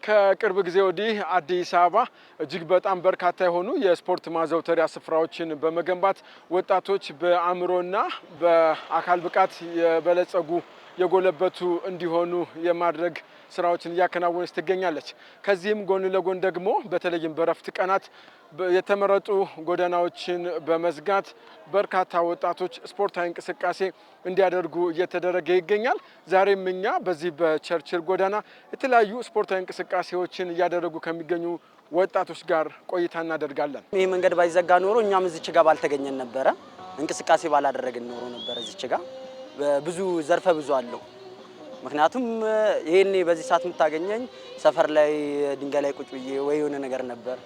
ከቅርብ ጊዜ ወዲህ አዲስ አበባ እጅግ በጣም በርካታ የሆኑ የስፖርት ማዘውተሪያ ስፍራዎችን በመገንባት ወጣቶች በአእምሮና በአካል ብቃት የበለጸጉ የጎለበቱ እንዲሆኑ የማድረግ ስራዎችን እያከናወነች ትገኛለች። ከዚህም ጎን ለጎን ደግሞ በተለይም በረፍት ቀናት የተመረጡ ጎዳናዎችን በመዝጋት በርካታ ወጣቶች ስፖርታዊ እንቅስቃሴ እንዲያደርጉ እየተደረገ ይገኛል። ዛሬም እኛ በዚህ በቸርችል ጎዳና የተለያዩ ስፖርታዊ እንቅስቃሴዎችን እያደረጉ ከሚገኙ ወጣቶች ጋር ቆይታ እናደርጋለን። ይህ መንገድ ባይዘጋ ኖሮ እኛም እዚች ጋር ባልተገኘን ነበረ፣ እንቅስቃሴ ባላደረግን ኖሮ ነበረ። እዚች ጋር ብዙ ዘርፈ ብዙ አለው። ምክንያቱም ይሄኔ በዚህ ሰዓት የምታገኘኝ ሰፈር ላይ ድንጋይ ላይ ቁጭ ብዬ ወይ የሆነ ነገር ነበር።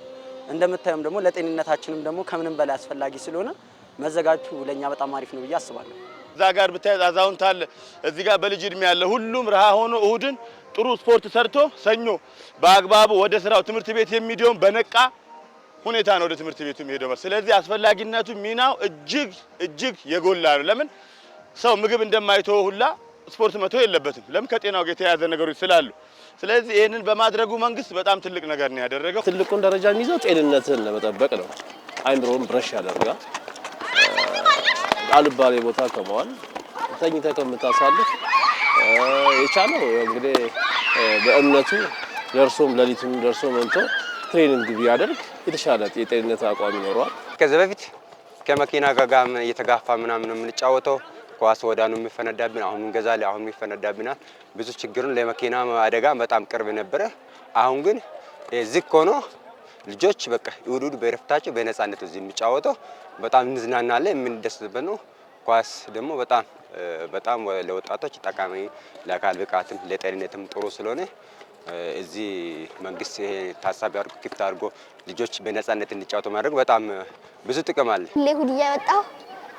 እንደምታዩም ደግሞ ለጤንነታችንም ደግሞ ከምንም በላይ አስፈላጊ ስለሆነ መዘጋጁ ለኛ በጣም አሪፍ ነው ብዬ አስባለሁ። እዛ ጋር ብታይ አዛውንት አለ፣ እዚህ ጋር በልጅ እድሜ ያለ ሁሉም ረሃ ሆኖ እሁድን ጥሩ ስፖርት ሰርቶ ሰኞ በአግባቡ ወደ ስራው ትምህርት ቤት የሚሄደው በነቃ ሁኔታ ነው ወደ ትምህርት ቤቱ የሚሄደው። ስለዚህ አስፈላጊነቱ ሚናው እጅግ የጎላ ነው። ለምን ሰው ምግብ እንደማይተው ሁላ ስፖርት መተው የለበትም። ለምን ከጤናው ጋር የተያያዘ ነገሮች ስላሉ። ስለዚህ ይሄንን በማድረጉ መንግስት በጣም ትልቅ ነገር ነው ያደረገው። ትልቁን ደረጃ የሚይዘው ጤንነትን ለመጠበቅ ነው። አይምሮን ብረሽ ያደርጋል። አልባሌ ቦታ ከመዋል ተኝተህ ከምታሳልፍ የቻለው እንግዲህ በእምነቱ ደርሶም ለሊቱም ደርሶ መንቶ ትሬኒንግ ቢያደርግ የተሻለ የጤንነት አቋም ይኖረዋል። ከዚህ በፊት ከመኪና ጋር እየተጋፋ ምናምን የምንጫወተው ኳስ ወዳኑ የሚፈነዳብን አሁን እንገዛለን፣ አሁን የሚፈነዳብናል። ብዙ ችግርን ለመኪና አደጋ በጣም ቅርብ ነበረ። አሁን ግን ዝቅ ሆኖ ልጆች በቃ እሁድ በረፍታቸው በነፃነት እዚህ የሚጫወተው በጣም እንዝናናለን፣ የምንደሰትበት ነው። ኳስ ደግሞ በጣም ለወጣቶች ጠቃሚ፣ ለአካል ብቃትም ለጤንነትም ጥሩ ስለሆነ እዚህ መንግስት ይሄ ታሳቢ አድርጎ ክፍት አድርጎ ልጆች በነፃነት እንዲጫወቱ ማድረግ በጣም ብዙ ጥቅም አለ። ለሁሉ ያወጣው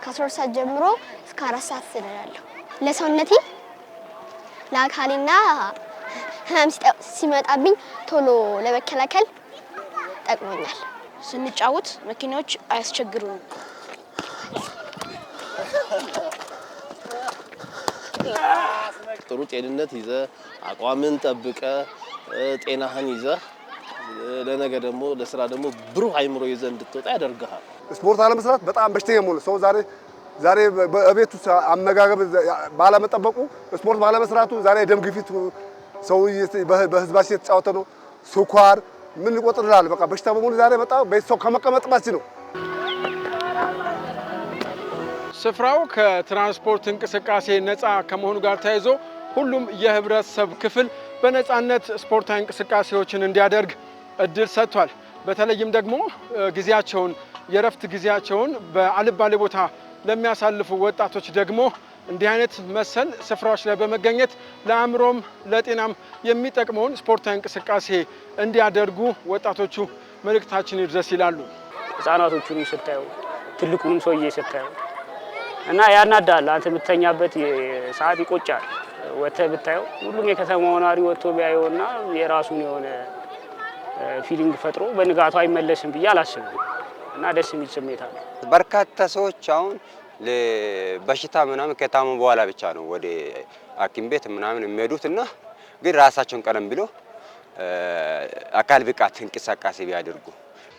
ከ12 ሰዓት ጀምሮ እስከ 4 ሰዓት ስለላለሁ ለሰውነቴ ለአካሌና ህመም ሲመጣብኝ ቶሎ ለመከላከል ጠቅሞኛል። ስንጫወት መኪናዎች አያስቸግሩንም። ጥሩ ጤንነት ይዘ አቋምን ጠብቀ ጤናህን ይዘ ለነገ ደግሞ ለስራ ደግሞ ብሩህ አይምሮ ይዘ እንድትወጣ ያደርጋል። ስፖርት አለመስራት በጣም በሽተኛ ሆነ ሰው ዛሬ በቤቱ አመጋገብ ባለመጠበቁ ስፖርት ባለመስራቱ ዛሬ ደም ግፊት ሰው በህዝባችን የተጫወተ ነው። ስኳር ምን ይቆጥራል? በቃ በሽታ በሙሉ ዛሬ በጣም በሰው ከመቀመጥባችን ነው። ስፍራው ከትራንስፖርት እንቅስቃሴ ነፃ ከመሆኑ ጋር ተያይዞ ሁሉም የህብረተሰብ ክፍል በነፃነት ስፖርታዊ እንቅስቃሴዎችን እንዲያደርግ እድል ሰጥቷል። በተለይም ደግሞ ጊዜያቸውን የረፍት ጊዜያቸውን በአልባሌ ቦታ ለሚያሳልፉ ወጣቶች ደግሞ እንዲህ አይነት መሰል ስፍራዎች ላይ በመገኘት ለአእምሮም ለጤናም የሚጠቅመውን ስፖርታዊ እንቅስቃሴ እንዲያደርጉ ወጣቶቹ መልእክታችን ይድረስ ይላሉ። ህፃናቶቹን ስታዩ ትልቁንም ሰውዬ ስታዩ እና ያናዳል። አንተ የምትተኛበት ሰዓት ይቆጫል። ወጥተህ ብታየው ሁሉም የከተማው ነዋሪ ወጥቶ ቢያየውና የራሱን የሆነ ፊሊንግ ፈጥሮ በንጋቱ አይመለስም ብዬ አላስብም እና ደስ የሚል ስሜት አለ። በርካታ ሰዎች አሁን ለበሽታ ምናምን ከታሙ በኋላ ብቻ ነው ወደ ሐኪም ቤት ምናምን የሚሄዱትና ግን ራሳቸውን ቀደም ብሎ አካል ብቃት እንቅስቃሴ ቢያደርጉ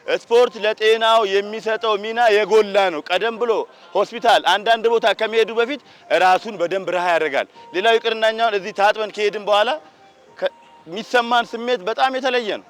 ስፖርት ለጤናው የሚሰጠው ሚና የጎላ ነው። ቀደም ብሎ ሆስፒታል አንዳንድ ቦታ ከመሄዱ በፊት ራሱን በደንብ ረሃ ያደርጋል። ሌላው ይቅርናኛውን እዚህ ታጥበን ከሄድን በኋላ የሚሰማን ስሜት በጣም የተለየ ነው።